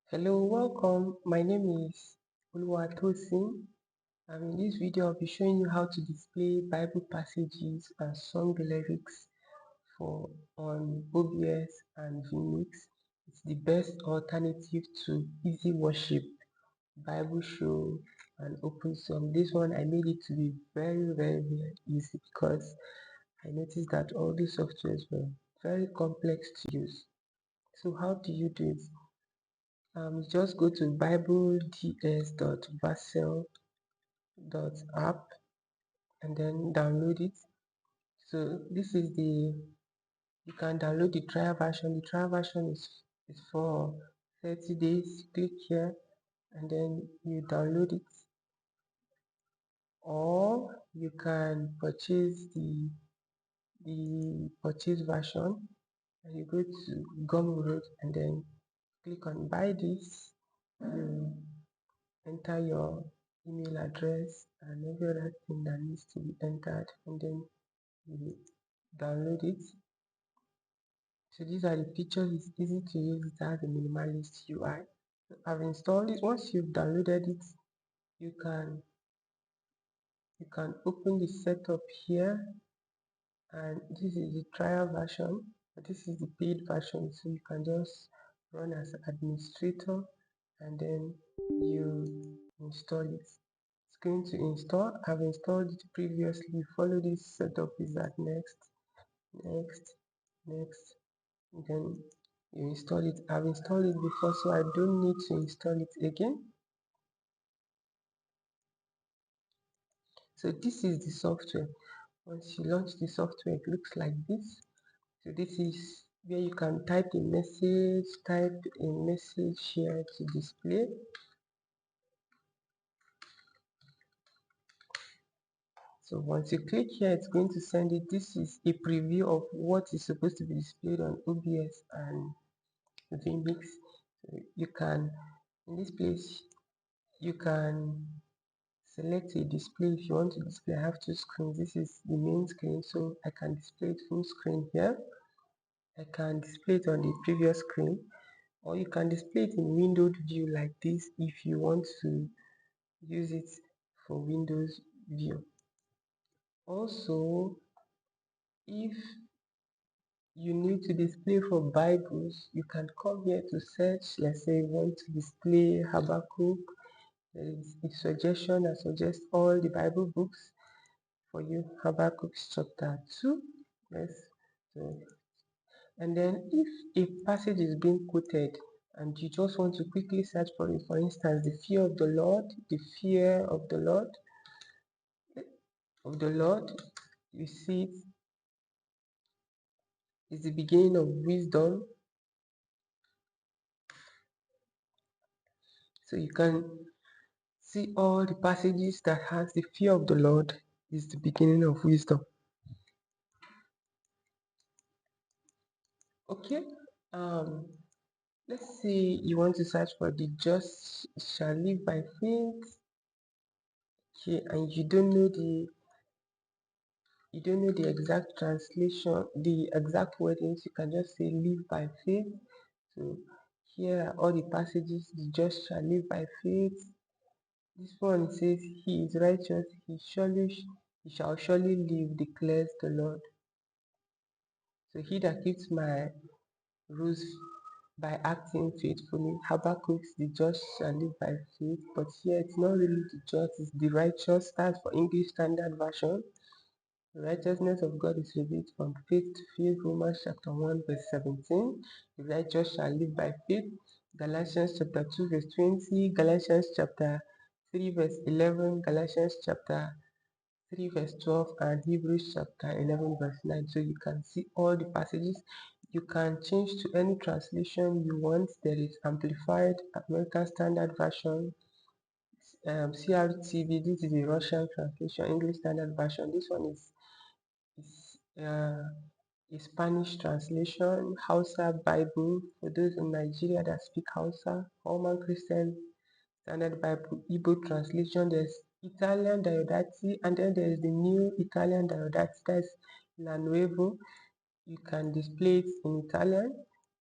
Hello, welcome. My name is Oluwatosin. In this video, I'll be showing you how to display Bible passages and song lyrics on OBS and Vmix. It's the best alternative to easy worship, Bible show, and open song. This one I made it to be very easy because I noticed that all these softwares were very complex to use. So how do you do it? Just go to bibleds.vassal.app and then download it. So this is you can download the trial version. The trial version is for 30 days. Click here and then you download it, or you can purchase the purchase version, and you go to Gumroad and then click on buy this. You enter your email address and every other thing that needs to be entered, and then you download it. So these are the features. It's easy to use. It has a minimalist UI. I've installed it. Once you've downloaded it, you can open the setup here, and this is the trial version. This is the paid version, so you can just run as administrator and then you install it. It's going to install. I've installed it previously. Follow this setup wizard. Next, then you install it. I've installed it before, so I don't need to install it again. So this is the software. Once you launch the software, it looks like this. So this is where you can type a message here to display. So once you click here, it's going to send it. This is a preview of what is supposed to be displayed on OBS and Vmix. So you can, in this place, you can select a display. If you want to display, I have two screens. This is the main screen, so I can display it full screen here. I can display it on the previous screen, or you can display it in windowed view like this if you want to use it for Windows view. Also, if you need to display for Bibles, you can come here to search. Let's say you want to display Habakkuk. There is a suggestion that suggests all the Bible books for you. Habakkuk chapter 2. Yes. So, and then if a passage is being quoted and you just want to quickly search for it, for instance, the fear of the Lord, you see it is the beginning of wisdom. So you can see all the passages that has the fear of the Lord is the beginning of wisdom. Okay. Let's say you want to search for the just shall live by faith. Okay, and you don't know the exact translation, the exact wordings. You can just say live by faith. So here are all the passages. The just shall live by faith. This one says, he is righteous, he shall surely live, declares the Lord. So he that keeps my rules by acting faithfully. Habakkuk, the just shall live by faith. But here it's not really the just, it's the righteous. That's for English Standard Version. The righteousness of God is revealed from faith to faith. Romans chapter 1 verse 17. The righteous shall live by faith. Galatians chapter 2 verse 20. Galatians chapter 3 verse 11. Galatians chapter 3 verse 12 and Hebrews chapter 11 verse 9. So you can see all the passages. You can change to any translation you want. There is Amplified, American Standard Version, CRTV. This is the Russian translation, English Standard Version. This one is a Spanish translation, Hausa Bible for those in Nigeria that speak Hausa, Roman Christian Standard Bible, Igbo translation. There's Italian Diodati, and then there's the new Italian Diodati, that's La Nuevo. You can display it in Italian.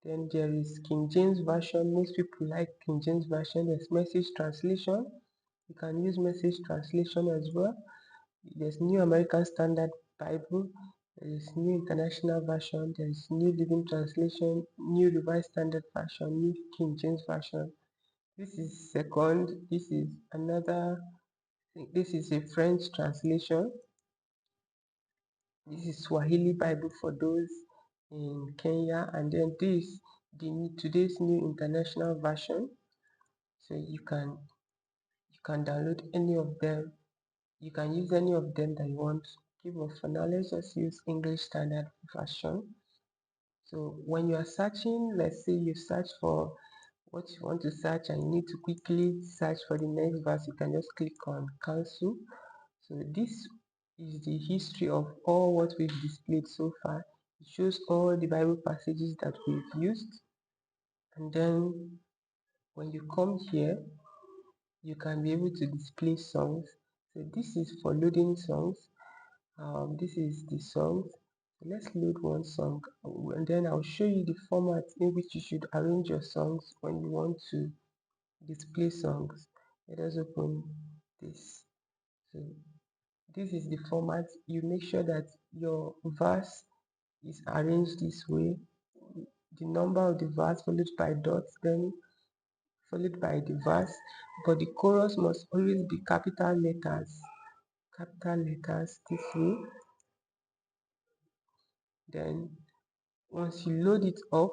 Then there is King James Version. Most people like King James Version. There's message translation. You can use message translation as well. There's New American Standard Bible. There is New International Version. There is New Living Translation, New Revised Standard Version, New King James Version. This is second. This is another. This is a French translation. This is Swahili Bible for those in Kenya, and then this today's New International Version. So you can download any of them. You can use any of them that you want. Okay, but for now, let's just use English Standard Version. So when you are searching, let's say you search for what you want to search and you need to quickly search for the next verse, you can just click on cancel. So this is the history of all what we've displayed so far. It shows all the Bible passages that we've used. And then when you come here, you can be able to display songs. So this is for loading songs. This is the songs. So let's load one song, and then I'll show you the format in which you should arrange your songs when you want to display songs. Let us open this. So this is the format. You make sure that your verse is arranged this way. The number of the verse followed by dots, then followed by the verse, but the chorus must always be capital letters this way. Then once you load it up,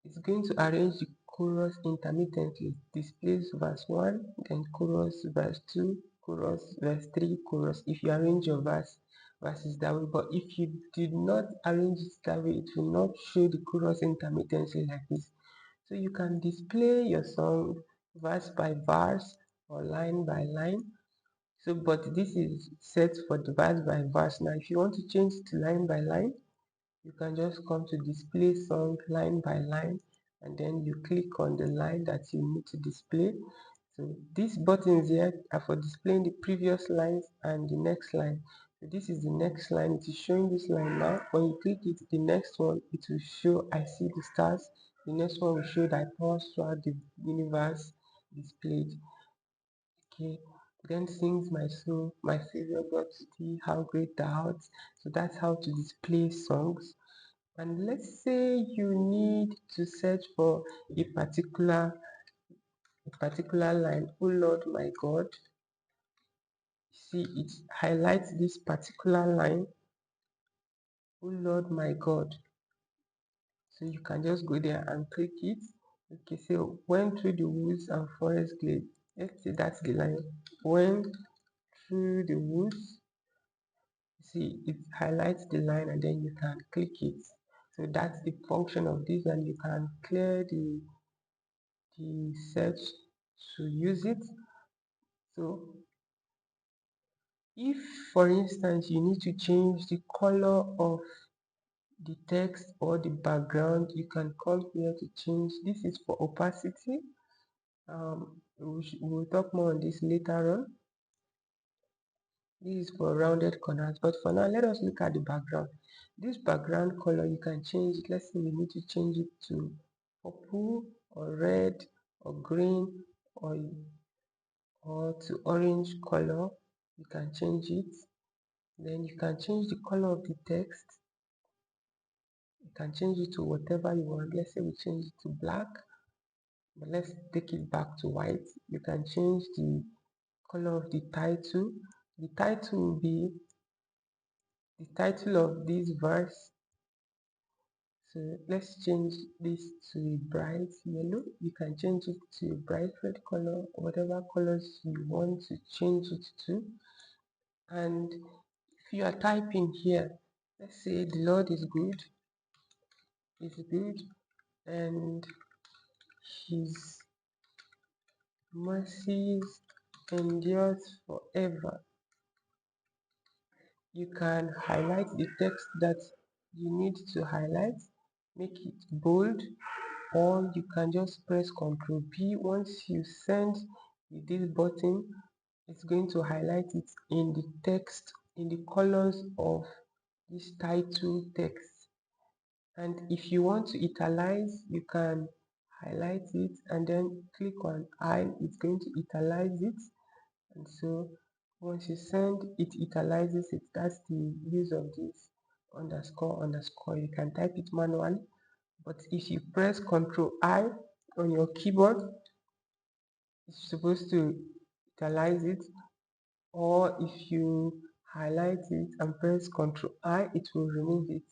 it's going to arrange the chorus intermittently. Displays verse 1, then chorus verse 2, chorus verse 3, chorus. If you arrange your verses that way, but if you did not arrange it that way, it will not show the chorus intermittently like this. So you can display your song verse by verse or line by line. So but this is set for the verse by verse. Now if you want to change it to line by line, you can just come to display song line by line, and then you click on the line that you need to display. So these buttons here are for displaying the previous lines and the next line. So this is the next line. It is showing this line now. When you click it, the next one, it will show I see the stars. The next one will show that powers throughout the universe displayed. Okay, then sings my soul, my Savior God to thee, how great thou art. So that's how to display songs. And let's say you need to search for a particular line. Oh Lord my God. See, it highlights this particular line. Oh Lord my God. So you can just go there and click it. Okay, so went through the woods and forest glade. Let's say that's the line. Went through the woods. See, it highlights the line and then you can click it. So that's the function of this, and you can clear the search to use it. So if for instance you need to change the color of the text or the background, you can come here to change. This is for opacity. We'll talk more on this later on. This is for rounded corners, but for now let us look at the background. This background color, you can change it. Let's say we need to change it to purple or red or green or to orange color. You can change it. Then you can change the color of the text. You can change it to whatever you want. Let's say we change it to black, but let's take it back to white. You can change the color of the title. The title will be the title of this verse. So let's change this to a bright yellow. You can change it to a bright red color, whatever colors you want to change it to. And if you are typing here, let's say the Lord is good, and his mercies endures forever. You can highlight the text that you need to highlight, make it bold, or you can just press Ctrl P. Once you send this button, it's going to highlight it in the text, in the colors of this title text. And if you want to italize, you can highlight it and then click on I, it's going to italize it. And so once you send, it italizes it. That's the use of this underscore underscore. You can type it manually, but if you press Ctrl I on your keyboard, it's supposed to italize it, or if you highlight it and press Ctrl I, it will remove it.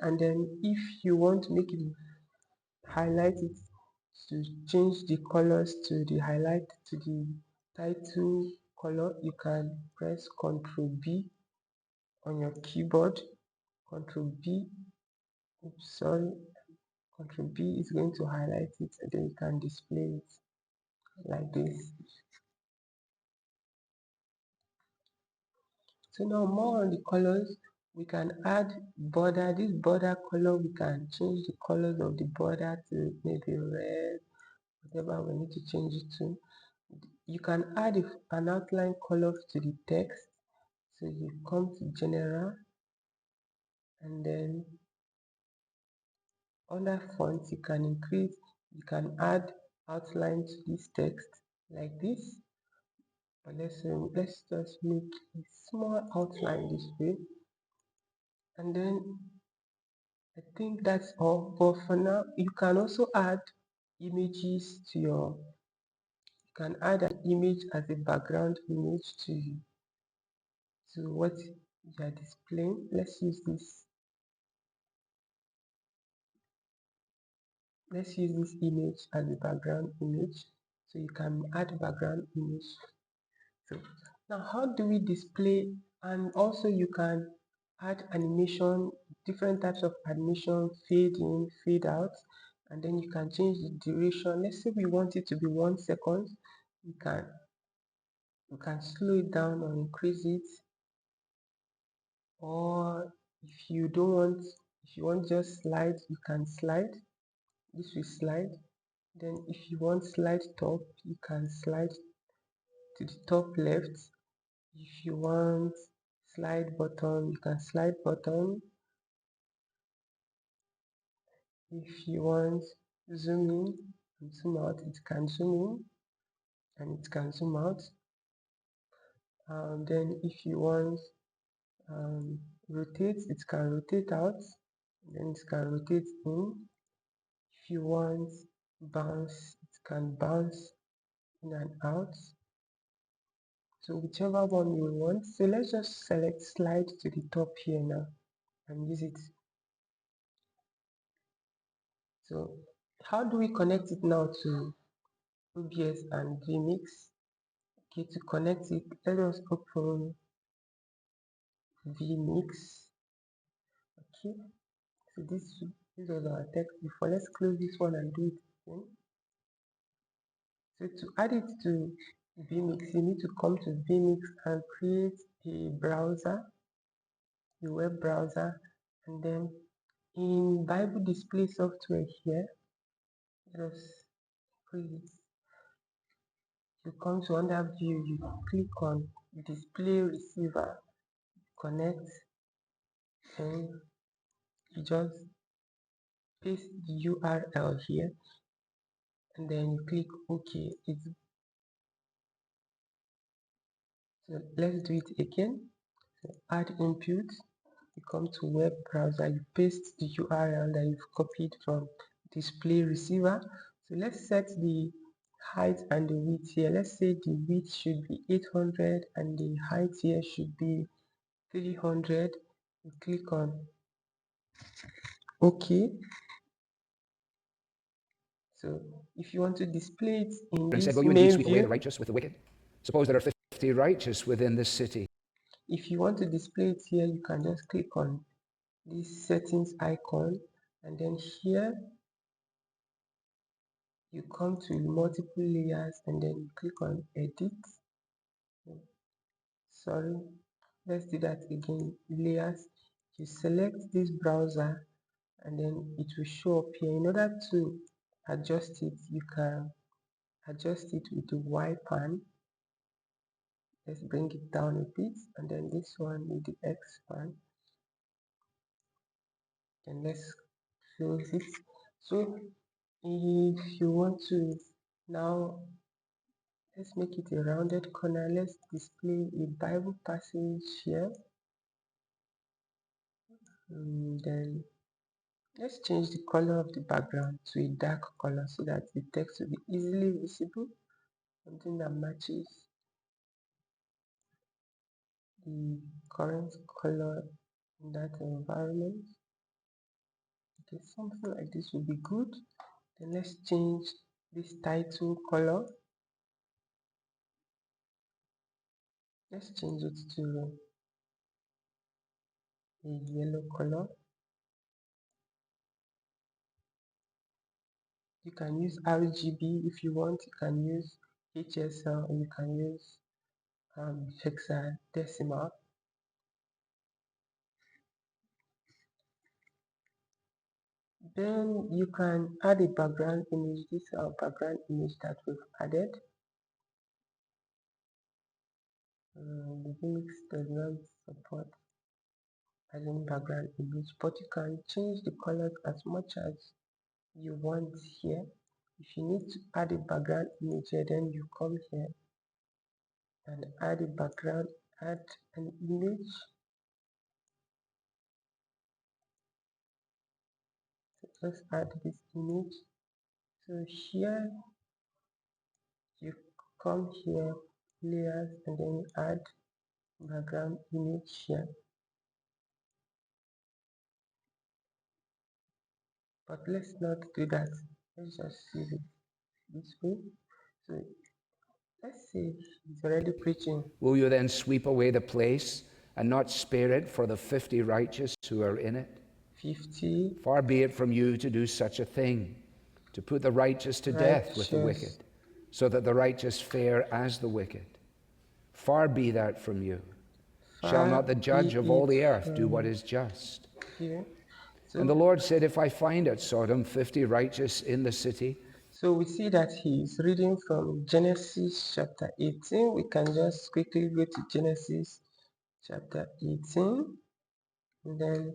And then if you want to make it highlight it, to change the colors to the highlight to the title color, you can press Ctrl B on your keyboard. Ctrl B, oops, sorry, Ctrl B is going to highlight it, and then you can display it like this. So now more on the colors, we can add border. This border color, we can change the colors of the border to maybe red, whatever we need to change it to. You can add an outline color to the text. So you come to general, and then under fonts you can increase, you can add outline to this text like this. But let's just make a small outline this way, and then I think that's all. But for now, you can also add images to your, you can add an image as a background image to what you are displaying. Let's use this. Let's use this image as a background image. So you can add background image. So now how do we display? And also you can add animation, different types of animation, fade in, fade out, and then you can change the duration. Let's say we want it to be 1 second. You can slow it down or increase it. Or if you don't want, if you want just slide, you can slide. This will slide. Then if you want slide top, you can slide to the top left. If you want slide button, you can slide button. If you want zoom in and zoom out, it can zoom in and it can zoom out. Then if you want rotate, it can rotate out, then it can rotate in. If you want bounce, it can bounce in and out. So whichever one you want. So let's just select slide to the top here now and use it. So how do we connect it now to OBS and Vmix? Okay, to connect it, let us open Vmix. Okay, so this was our text before. Let's close this one and do it again. So to add it to Vmix, you need to come to Vmix and create a browser, a web browser, and then in Bible display software here, let us create it. You come to under view, you click on display receiver, connect, and you just paste the URL here, and then you click OK. So let's do it again. So add input, you come to web browser, you paste the URL that you've copied from display receiver. So let's set the height and the width here. Let's say the width should be 800 and the height here should be 300. You click on OK. So if you want to display it in this said, will you indeed main sweep away the view, righteous with the wicked? Suppose there are 50 righteous within this city. if you want to display it here, you can just click on this settings icon, and then here you come to multiple layers and then you click on edit. Sorry, let's do that again. Layers, you select this browser and then it will show up here. In order to adjust it, you can adjust it with the Y pan. Let's bring it down a bit, and then this one with the X pan. Then let's close it. So if you want to now, let's make it a rounded corner. Let's display a Bible passage here. Then let's change the color of the background to a dark color so that the text will be easily visible, something that matches the current color in that environment. Okay, something like this will be good. Then let's change this title color. Let's change it to a yellow color. You can use RGB if you want. You can use HSL, or you can use hexadecimal. Then you can add a background image. This is our background image that we've added. The Vmix does not support adding background image, but you can change the colors as much as you want here. If you need to add a background image here, then you come here and add a background, add an image. So let's add this image. So here you come here, layers, and then you add background image here. But let's not do that. Let's just save it this way. So let's say it's already preaching. Will you then sweep away the place and not spare it for the 50 righteous who are in it? 50. Far be it from you to do such a thing, to put the righteous to death with the wicked, so that the righteous fare as the wicked. Far be that from you. Shall not the judge of all the earth do what is just? Here. So, and the Lord said, if I find at Sodom 50 righteous in the city. So we see that he is reading from Genesis chapter 18. We can just quickly go to Genesis chapter 18. And then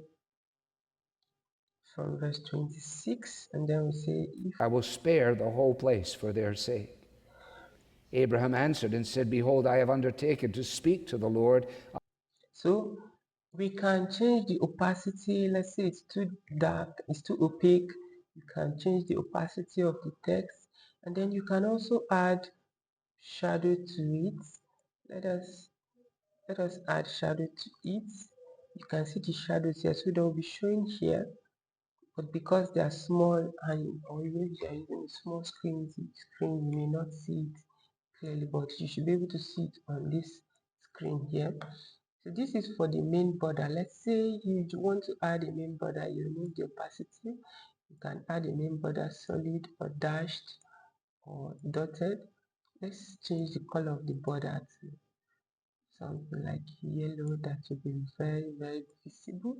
from verse 26, and then we say, if I will spare the whole place for their sake. Abraham answered and said, behold, I have undertaken to speak to the Lord. So we can change the opacity. Let's say it's too dark, it's too opaque. You can change the opacity of the text, and then you can also add shadow to it. Let us add shadow to it. You can see the shadows here, so they will be showing here, but because they are small, and or even if you are using a small screen, you may not see it clearly, but you should be able to see it on this screen here. So this is for the main border. Let's say you want to add a main border, you remove the opacity. You can add a main border solid or dashed or dotted. Let's change the color of the border to something like yellow that will be very, very visible.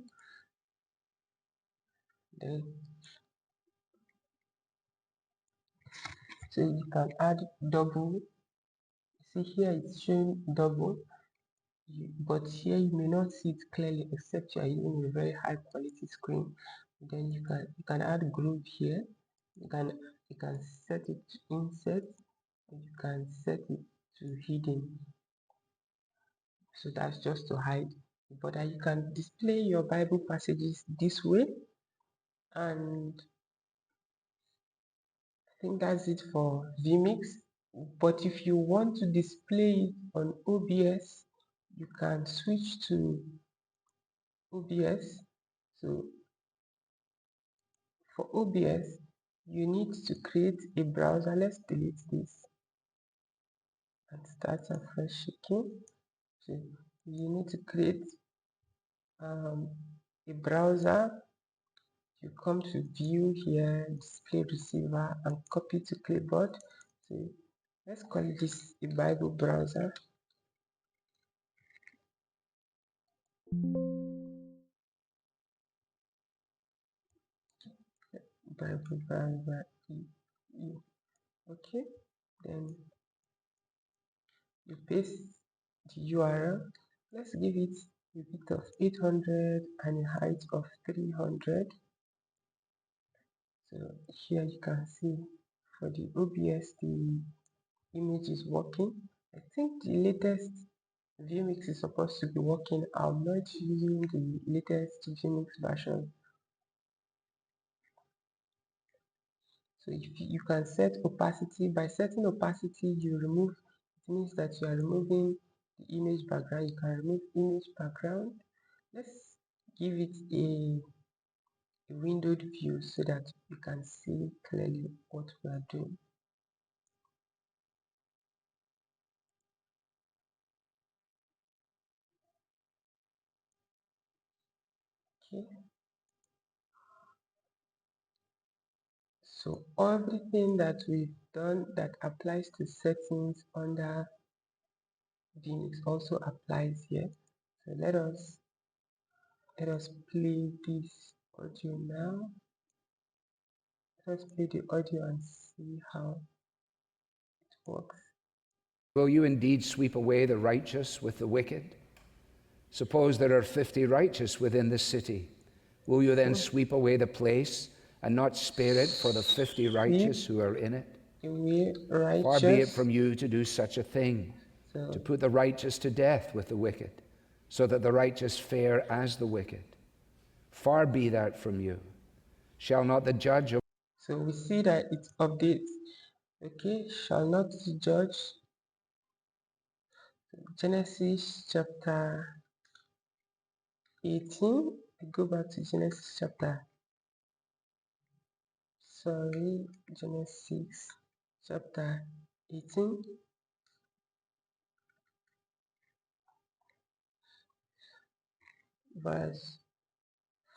Then so you can add double. See here it's showing double, but here you may not see it clearly except you are using a very high quality screen. Then you can add group here. You can set it to inset, and you can set it to hidden. So that's just to hide. But you can display your Bible passages this way. And I think that's it for Vmix. But if you want to display it on OBS, you can switch to OBS. So for OBS, you need to create a browser. Let's delete this and start afresh again. So you need to create a browser. You come to view here, display receiver, and copy to clipboard. So let's call this a Bible browser. Bible browser. Okay, then you paste the URL. Let's give it a width of 800 and a height of 300. So here you can see for the OBS the image is working. I think the latest Vmix is supposed to be working. I'm not using the latest Vmix version. So if you can set opacity. By setting opacity, you remove, it means that you are removing the image background. You can remove image background. Let's give it a windowed view so that you can see clearly what we are doing. Okay. So everything that we've done that applies to settings under Vmix also applies here. So let us play this audio now. Let us play the audio and see how it works. Will you indeed sweep away the righteous with the wicked? Suppose there are 50 righteous within the city. Will you then sweep away the place and not spare it for the 50 righteous who are in it? Far be it from you to do such a thing, to put the righteous to death with the wicked, so that the righteous fare as the wicked. Far be that from you. Shall not the judge... So we see that it updates. Okay, shall not judge. Genesis chapter 18. I go back to Genesis chapter 18. Verse,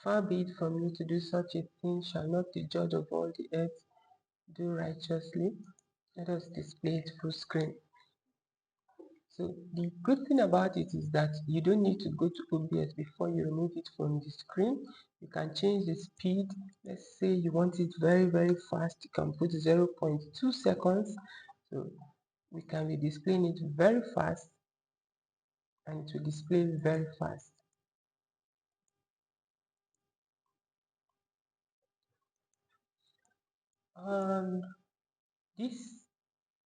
far be it from you to do such a thing. Shall not the judge of all the earth do righteously? Let us display it full screen. So the good thing about it is that you don't need to go to OBS before you remove it from the screen. You can change the speed. Let's say you want it very, very fast. You can put 0.2 seconds. So we can be displaying it very fast and to display very fast. This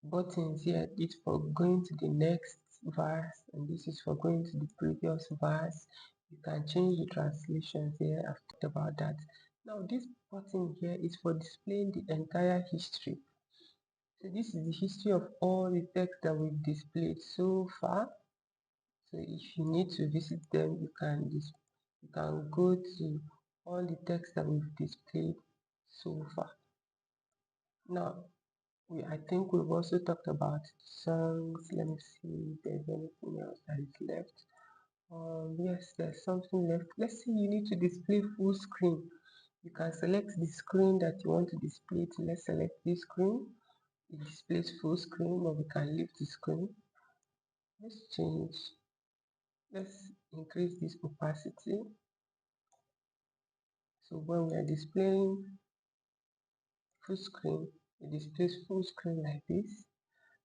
buttons here is for going to the next verse, and this is for going to the previous verse. You can change the translations here. I've talked about that. Now this button here is for displaying the entire history. So this is the history of all the text that we've displayed so far. So if you need to visit them, you can go to all the text that we've displayed so far. Now I think we've also talked about songs. Let me see if there's anything else that is left. Yes, there's something left. Let's say you need to display full screen. You can select the screen that you want to display to. Let's select this screen. It displays full screen, or we can leave the screen. Let's increase this opacity. So when we are displaying full screen, it displays full screen like this.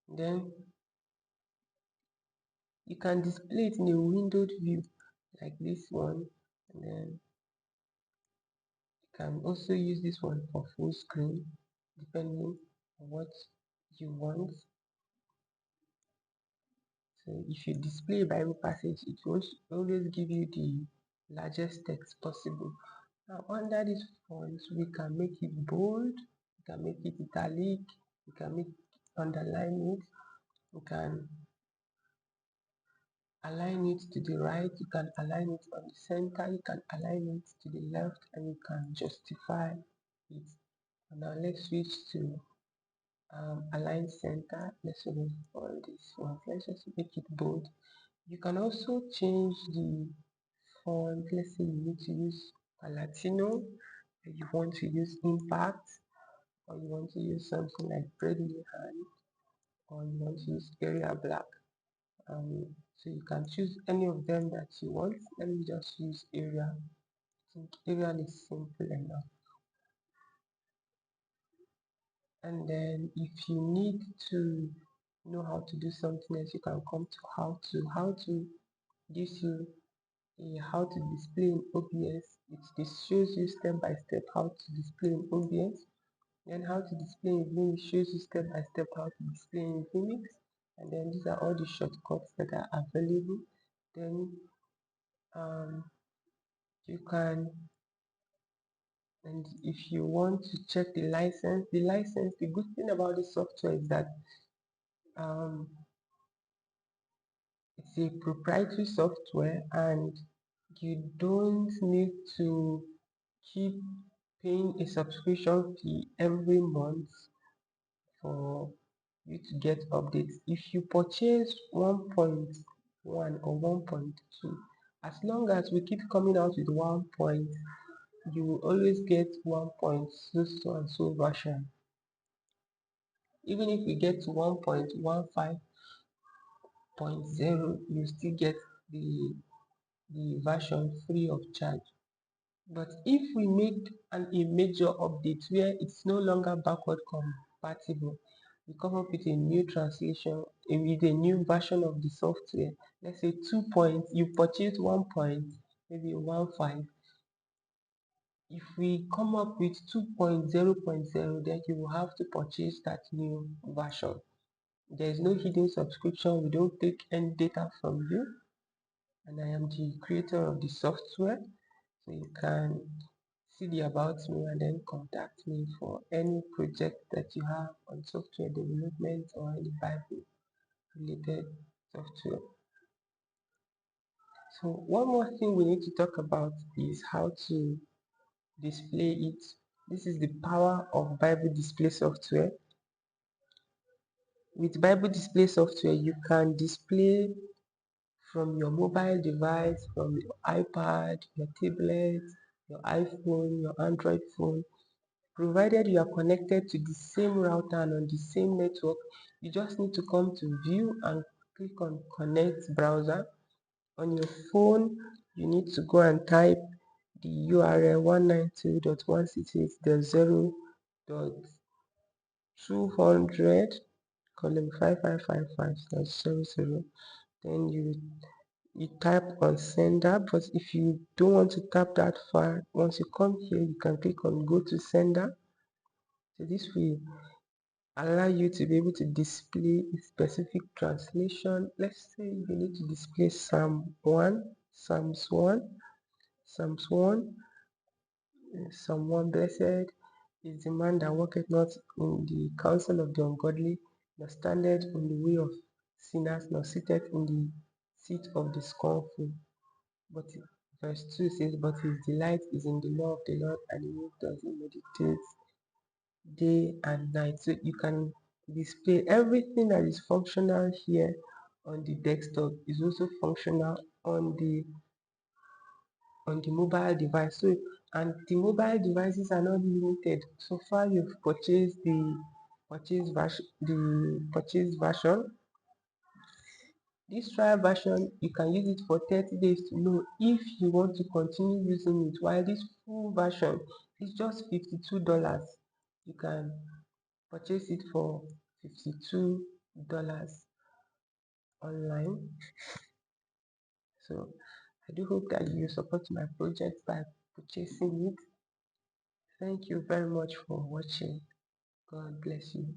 Then you can display it in a windowed view like this one, and then you can also use this one for full screen depending on what you want. So if you display a Bible passage, it will always give you the largest text possible. Now under this font, we can make it bold, we can make it italic, we can underline it, we can align it to the right, you can align it on the center, you can align it to the left, and you can justify it. And now let's switch to align center. Let's remove all these ones. Let's just make it bold. You can also change the font. Let's say you need to use Latino, you want to use impact, or you want to use something like Bradley hand, or you want to use area black. So you can choose any of them that you want. Let me just use area. I think area is simple enough. And then if you need to know how to do something else, you can come to how to gives you how to display in OBS. It shows you step by step how to display in OBS. Then how to display in Vmix shows you step by step how to display in Vmix. And then these are all the shortcuts that are available. Then you can, and if you want to check the license, the good thing about the software is that it's a proprietary software and you don't need to keep paying a subscription fee every month for you to get updates. If you purchase 1.1 or 1.2, as long as we keep coming out with 1 point, you will always get 1 point so and so version. Even if we get to 1.15.0, you still get the version free of charge. But if we make a major update where it's no longer backward compatible, we come up with a new translation, with a new version of the software. Let's say 2 points, you purchased 1 point, maybe 1.5. If we come up with 2.0.0, then you will have to purchase that new version. There is no hidden subscription. We don't take any data from you. And I am the creator of the software. So you can see the about me and then contact me for any project that you have on software development or any Bible related software. So one more thing we need to talk about is how to display it. This is the power of Bible display software. With Bible display software, you can display from your mobile device, from your iPad, your tablet, your iPhone, your Android phone. Provided you are connected to the same router and on the same network, you just need to come to view and click on connect browser. On your phone, you need to go and type the URL 192.168.0.200:5555/00. Then you type on sender, but if you don't want to tap that far, once you come here, you can click on go to sender. So this will allow you to be able to display a specific translation. Let's say you need to display Psalms 1, Psalm 1. Blessed is the man that walketh not in the counsel of the ungodly, nor standeth in the way of sinners, nor sitteth in the seat of the scornful. But verse 2 says, but his delight is in the law of the Lord, and in it does he meditate day and night. So you can display everything that is functional here on the desktop is also functional on the mobile device. So, and the mobile devices are not limited. So far you've purchased the purchase version. This trial version, you can use it for 30 days to know if you want to continue using it, while this full version is just $52. You can purchase it for $52 online. So I do hope that you support my project by purchasing it. Thank you very much for watching. God bless you.